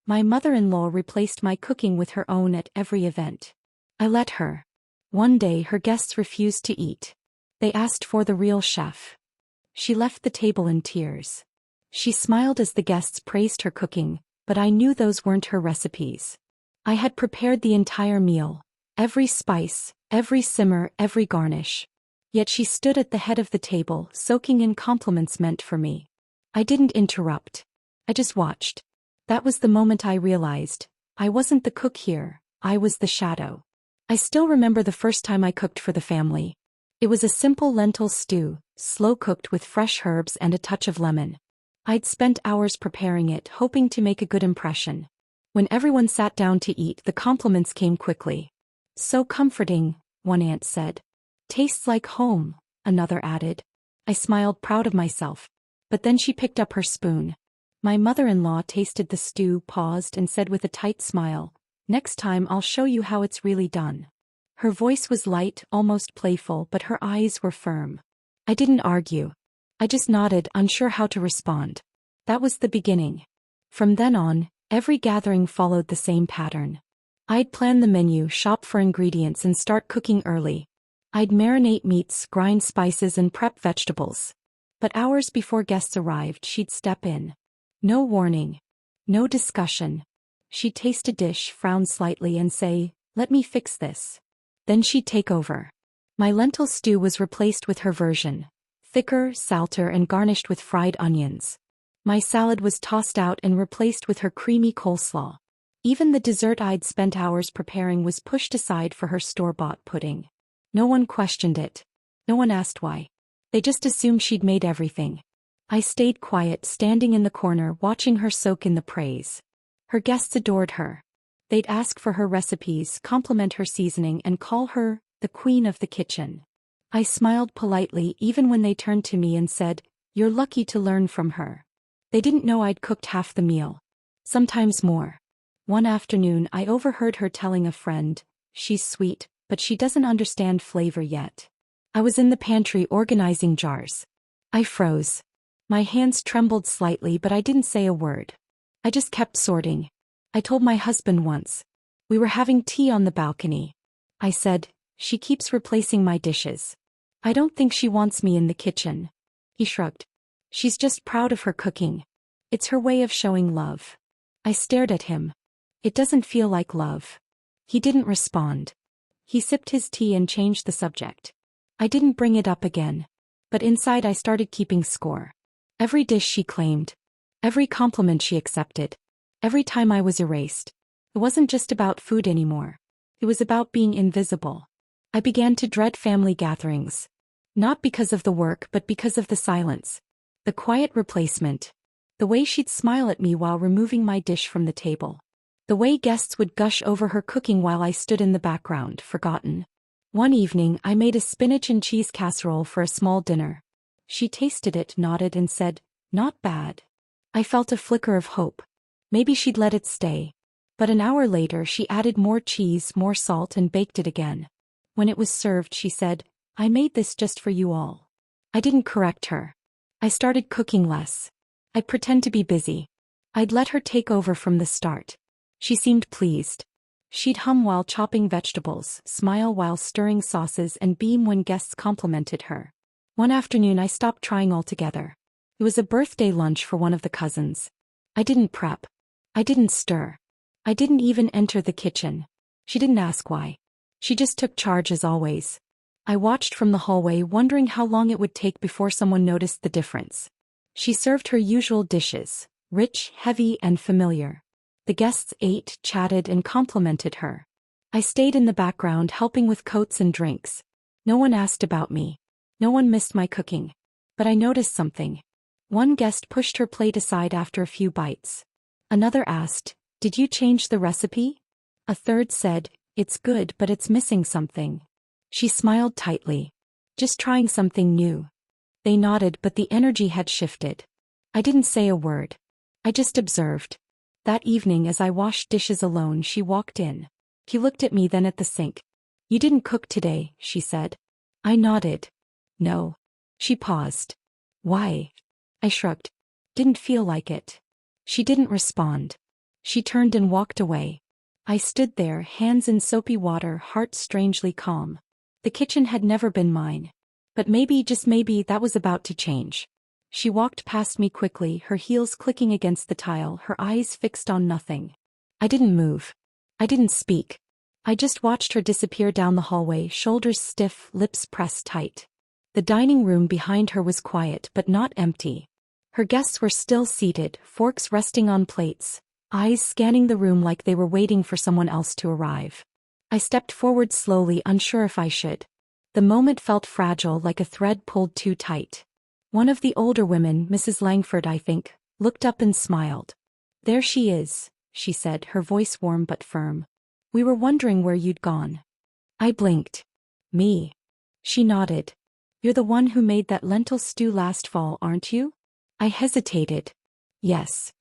My mother-in-law replaced my cooking with her own at every event. I let her. One day her guests refused to eat. They asked for the real chef. She left the table in tears. She smiled as the guests praised her cooking, but I knew those weren't her recipes. I had prepared the entire meal, every spice, every simmer, every garnish. Yet she stood at the head of the table, soaking in compliments meant for me. I didn't interrupt. I just watched. That was the moment I realized, I wasn't the cook here, I was the shadow. I still remember the first time I cooked for the family. It was a simple lentil stew, slow-cooked with fresh herbs and a touch of lemon. I'd spent hours preparing it, hoping to make a good impression. When everyone sat down to eat, the compliments came quickly. "So comforting," one aunt said. "Tastes like home," another added. I smiled, proud of myself. But then she picked up her spoon. My mother-in-law tasted the stew, paused, and said with a tight smile, "Next time I'll show you how it's really done." Her voice was light, almost playful, but her eyes were firm. I didn't argue. I just nodded, unsure how to respond. That was the beginning. From then on, every gathering followed the same pattern. I'd plan the menu, shop for ingredients, and start cooking early. I'd marinate meats, grind spices, and prep vegetables. But hours before guests arrived, she'd step in. No warning. No discussion. She'd taste a dish, frown slightly, and say, "Let me fix this." Then she'd take over. My lentil stew was replaced with her version. Thicker, salter, and garnished with fried onions. My salad was tossed out and replaced with her creamy coleslaw. Even the dessert I'd spent hours preparing was pushed aside for her store-bought pudding. No one questioned it. No one asked why. They just assumed she'd made everything. I stayed quiet, standing in the corner, watching her soak in the praise. Her guests adored her. They'd ask for her recipes, compliment her seasoning, and call her the queen of the kitchen. I smiled politely even when they turned to me and said, "You're lucky to learn from her." They didn't know I'd cooked half the meal. Sometimes more. One afternoon I overheard her telling a friend, "She's sweet, but she doesn't understand flavor yet." I was in the pantry organizing jars. I froze. My hands trembled slightly, but I didn't say a word. I just kept sorting. I told my husband once. We were having tea on the balcony. I said, "She keeps replacing my dishes. I don't think she wants me in the kitchen." He shrugged. "She's just proud of her cooking. It's her way of showing love." I stared at him. "It doesn't feel like love." He didn't respond. He sipped his tea and changed the subject. I didn't bring it up again. But inside I started keeping score. Every dish she claimed. Every compliment she accepted. Every time I was erased. It wasn't just about food anymore. It was about being invisible. I began to dread family gatherings. Not because of the work, but because of the silence. The quiet replacement. The way she'd smile at me while removing my dish from the table. The way guests would gush over her cooking while I stood in the background, forgotten. One evening I made a spinach and cheese casserole for a small dinner. She tasted it, nodded, and said, "Not bad." I felt a flicker of hope. Maybe she'd let it stay. But an hour later she added more cheese, more salt, and baked it again. When it was served, she said, "I made this just for you all." I didn't correct her. I started cooking less. I'd pretend to be busy. I'd let her take over from the start. She seemed pleased. She'd hum while chopping vegetables, smile while stirring sauces, and beam when guests complimented her. One afternoon I stopped trying altogether. It was a birthday lunch for one of the cousins. I didn't prep. I didn't stir. I didn't even enter the kitchen. She didn't ask why. She just took charge as always. I watched from the hallway, wondering how long it would take before someone noticed the difference. She served her usual dishes, rich, heavy, and familiar. The guests ate, chatted, and complimented her. I stayed in the background, helping with coats and drinks. No one asked about me. No one missed my cooking. But I noticed something. One guest pushed her plate aside after a few bites. Another asked, "Did you change the recipe?" A third said, "It's good, but it's missing something." She smiled tightly. "Just trying something new." They nodded, but the energy had shifted. I didn't say a word. I just observed. That evening as I washed dishes alone, she walked in. She looked at me, then at the sink. "You didn't cook today," she said. I nodded. "No." She paused. "Why?" I shrugged. "Didn't feel like it." She didn't respond. She turned and walked away. I stood there, hands in soapy water, heart strangely calm. The kitchen had never been mine. But maybe, just maybe, that was about to change. She walked past me quickly, her heels clicking against the tile, her eyes fixed on nothing. I didn't move. I didn't speak. I just watched her disappear down the hallway, shoulders stiff, lips pressed tight. The dining room behind her was quiet but not empty. Her guests were still seated, forks resting on plates, eyes scanning the room like they were waiting for someone else to arrive. I stepped forward slowly, unsure if I should. The moment felt fragile, like a thread pulled too tight. One of the older women, Mrs. Langford I think, looked up and smiled. "There she is," she said, her voice warm but firm. "We were wondering where you'd gone." I blinked. "Me?" She nodded. "You're the one who made that lentil stew last fall, aren't you?" I hesitated. "Yes."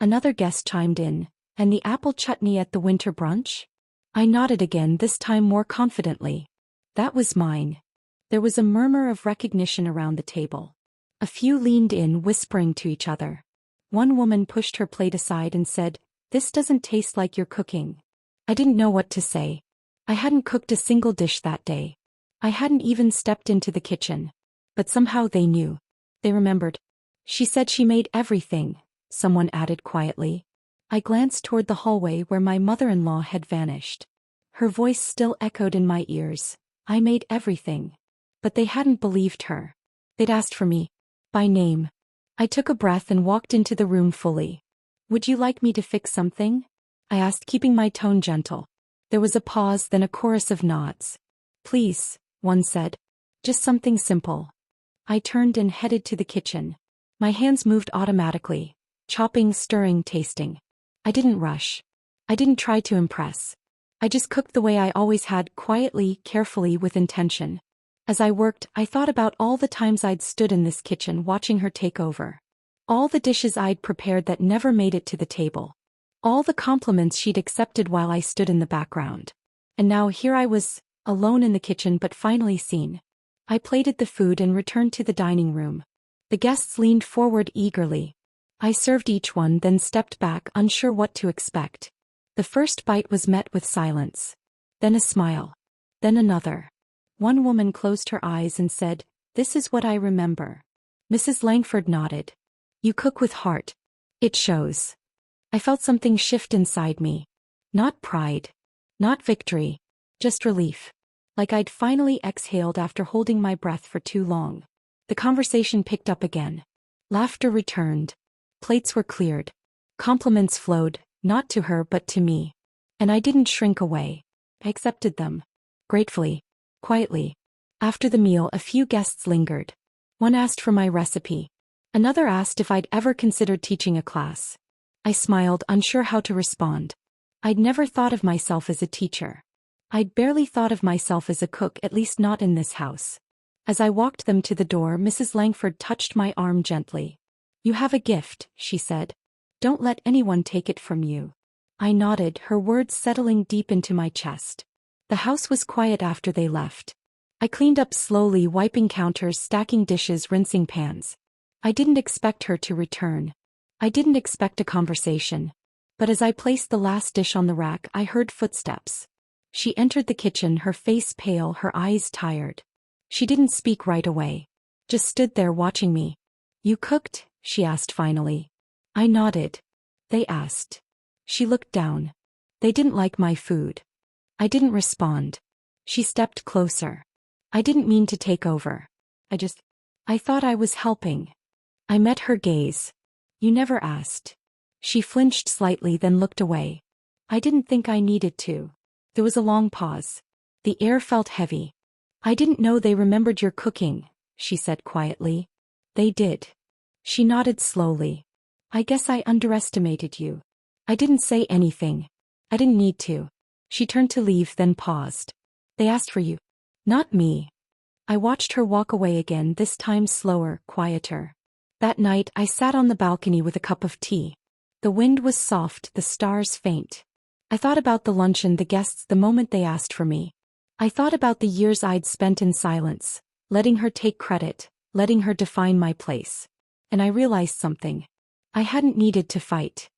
Another guest chimed in. "And the apple chutney at the winter brunch?" I nodded again, this time more confidently. "That was mine." There was a murmur of recognition around the table. A few leaned in, whispering to each other. One woman pushed her plate aside and said, "This doesn't taste like your cooking." I didn't know what to say. I hadn't cooked a single dish that day. I hadn't even stepped into the kitchen. But somehow they knew. They remembered. "She said she made everything," someone added quietly. I glanced toward the hallway where my mother-in-law had vanished. Her voice still echoed in my ears. "I made everything." But they hadn't believed her. They'd asked for me. By name. I took a breath and walked into the room fully. "Would you like me to fix something?" I asked, keeping my tone gentle. There was a pause, then a chorus of nods. "Please," one said. "Just something simple." I turned and headed to the kitchen. My hands moved automatically. Chopping, stirring, tasting. I didn't rush. I didn't try to impress. I just cooked the way I always had, quietly, carefully, with intention. As I worked, I thought about all the times I'd stood in this kitchen watching her take over. All the dishes I'd prepared that never made it to the table. All the compliments she'd accepted while I stood in the background. And now here I was, alone in the kitchen but finally seen. I plated the food and returned to the dining room. The guests leaned forward eagerly. I served each one, then stepped back, unsure what to expect. The first bite was met with silence. Then a smile. Then another. One woman closed her eyes and said, "This is what I remember." Mrs. Langford nodded. "You cook with heart. It shows." I felt something shift inside me. Not pride. Not victory. Just relief. Like I'd finally exhaled after holding my breath for too long. The conversation picked up again. Laughter returned. Plates were cleared. Compliments flowed, not to her but to me. And I didn't shrink away. I accepted them. Gratefully. Quietly. After the meal, a few guests lingered. One asked for my recipe. Another asked if I'd ever considered teaching a class. I smiled, unsure how to respond. I'd never thought of myself as a teacher. I'd barely thought of myself as a cook, at least not in this house. As I walked them to the door, Mrs. Langford touched my arm gently. "You have a gift," she said. "Don't let anyone take it from you." I nodded, her words settling deep into my chest. The house was quiet after they left. I cleaned up slowly, wiping counters, stacking dishes, rinsing pans. I didn't expect her to return. I didn't expect a conversation. But as I placed the last dish on the rack, I heard footsteps. She entered the kitchen, her face pale, her eyes tired. She didn't speak right away. Just stood there watching me. "You cooked?" she asked finally. I nodded. "They asked." She looked down. "They didn't like my food." I didn't respond. She stepped closer. "I didn't mean to take over. I thought I was helping." I met her gaze. "You never asked." She flinched slightly, then looked away. "I didn't think I needed to." There was a long pause. The air felt heavy. "I didn't know they remembered your cooking," she said quietly. "They did." She nodded slowly. "I guess I underestimated you." I didn't say anything. I didn't need to. She turned to leave, then paused. "They asked for you." "Not me." I watched her walk away again, this time slower, quieter. That night, I sat on the balcony with a cup of tea. The wind was soft, the stars faint. I thought about the luncheon, the guests, the moment they asked for me. I thought about the years I'd spent in silence, letting her take credit, letting her define my place. And I realized something. I hadn't needed to fight.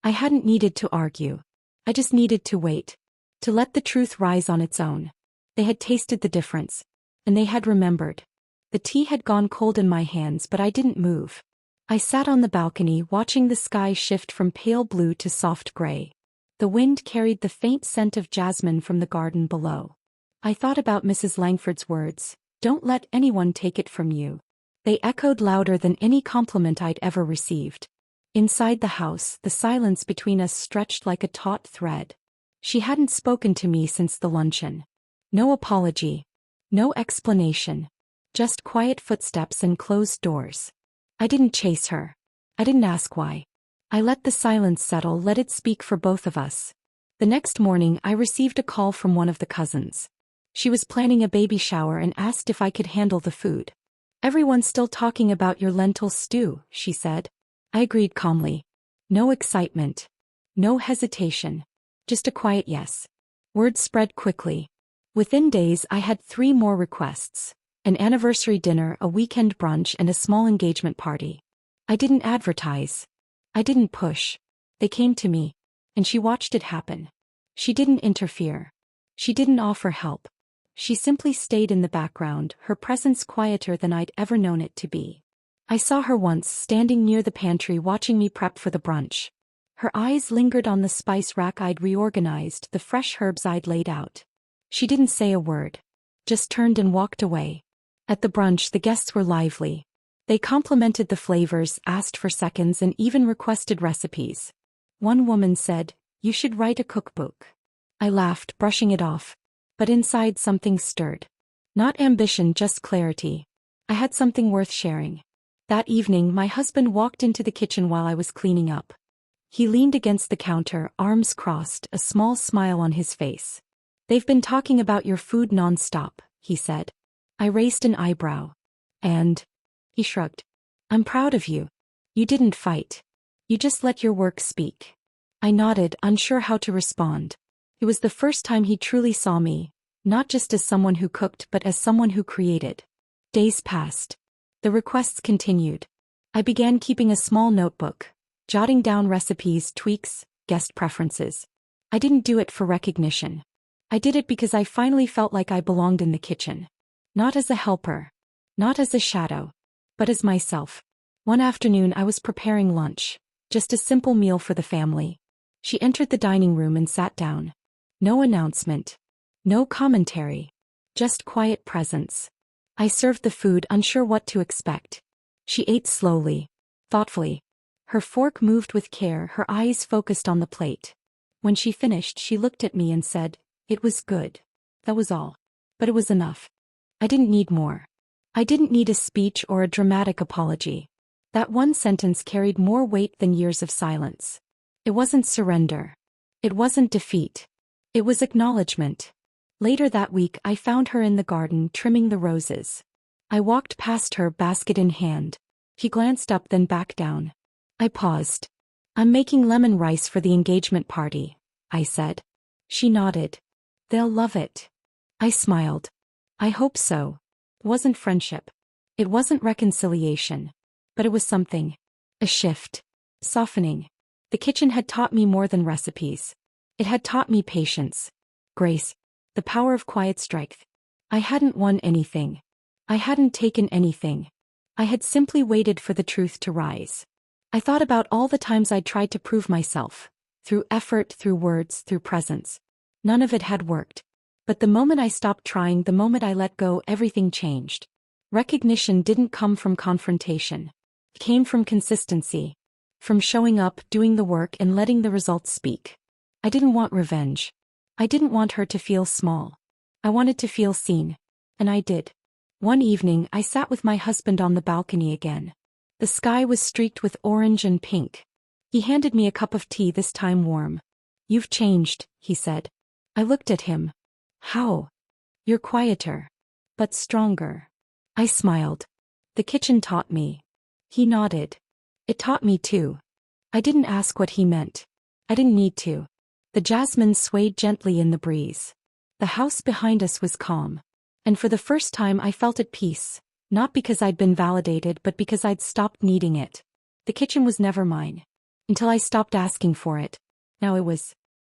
I hadn't needed to argue. I just needed to wait. To let the truth rise on its own. They had tasted the difference. And they had remembered. The tea had gone cold in my hands, but I didn't move. I sat on the balcony watching the sky shift from pale blue to soft gray. The wind carried the faint scent of jasmine from the garden below. I thought about Mrs. Langford's words, "Don't let anyone take it from you." They echoed louder than any compliment I'd ever received. Inside the house, the silence between us stretched like a taut thread. She hadn't spoken to me since the luncheon. No apology. No explanation. Just quiet footsteps and closed doors. I didn't chase her. I didn't ask why. I let the silence settle, let it speak for both of us. The next morning I received a call from one of the cousins. She was planning a baby shower and asked if I could handle the food. "Everyone's still talking about your lentil stew," she said. I agreed calmly. No excitement. No hesitation. Just a quiet yes. Word spread quickly. Within days I had 3 more requests. An anniversary dinner, a weekend brunch, and a small engagement party. I didn't advertise. I didn't push. They came to me. And she watched it happen. She didn't interfere. She didn't offer help. She simply stayed in the background, her presence quieter than I'd ever known it to be. I saw her once standing near the pantry watching me prep for the brunch. Her eyes lingered on the spice rack I'd reorganized, the fresh herbs I'd laid out. She didn't say a word. Just turned and walked away. At the brunch, the guests were lively. They complimented the flavors, asked for seconds, and even requested recipes. One woman said, "You should write a cookbook." I laughed, brushing it off. But inside something stirred. Not ambition, just clarity. I had something worth sharing. That evening, my husband walked into the kitchen while I was cleaning up. He leaned against the counter, arms crossed, a small smile on his face. "They've been talking about your food non-stop," he said. I raised an eyebrow. "And?" He shrugged. "I'm proud of you. You didn't fight. You just let your work speak." I nodded, unsure how to respond. It was the first time he truly saw me, not just as someone who cooked but as someone who created. Days passed. The requests continued. I began keeping a small notebook, jotting down recipes, tweaks, guest preferences. I didn't do it for recognition. I did it because I finally felt like I belonged in the kitchen. Not as a helper. Not as a shadow. But as myself. One afternoon I was preparing lunch. Just a simple meal for the family. She entered the dining room and sat down. No announcement. No commentary. Just quiet presence. I served the food, unsure what to expect. She ate slowly. Thoughtfully. Her fork moved with care, her eyes focused on the plate. When she finished, she looked at me and said, "It was good." That was all. But it was enough. I didn't need more. I didn't need a speech or a dramatic apology. That one sentence carried more weight than years of silence. It wasn't surrender. It wasn't defeat. It was acknowledgement. Later that week I found her in the garden trimming the roses. I walked past her, basket in hand. She glanced up, then back down. I paused. "I'm making lemon rice for the engagement party," I said. She nodded. "They'll love it." I smiled. "I hope so." It wasn't friendship. It wasn't reconciliation. But it was something. A shift. Softening. The kitchen had taught me more than recipes. It had taught me patience. Grace. The power of quiet strength. I hadn't won anything. I hadn't taken anything. I had simply waited for the truth to rise. I thought about all the times I'd tried to prove myself. Through effort, through words, through presence. None of it had worked. But the moment I stopped trying, the moment I let go, everything changed. Recognition didn't come from confrontation. It came from consistency. From showing up, doing the work, and letting the results speak. I didn't want revenge. I didn't want her to feel small. I wanted to feel seen. And I did. One evening, I sat with my husband on the balcony again. The sky was streaked with orange and pink. He handed me a cup of tea, this time warm. "You've changed," he said. I looked at him. "How?" "You're quieter. But stronger." I smiled. "The kitchen taught me." He nodded. "It taught me too." I didn't ask what he meant. I didn't need to. The jasmine swayed gently in the breeze. The house behind us was calm. And for the first time I felt at peace, not because I'd been validated but because I'd stopped needing it. The kitchen was never mine. until I stopped asking for it. Now it was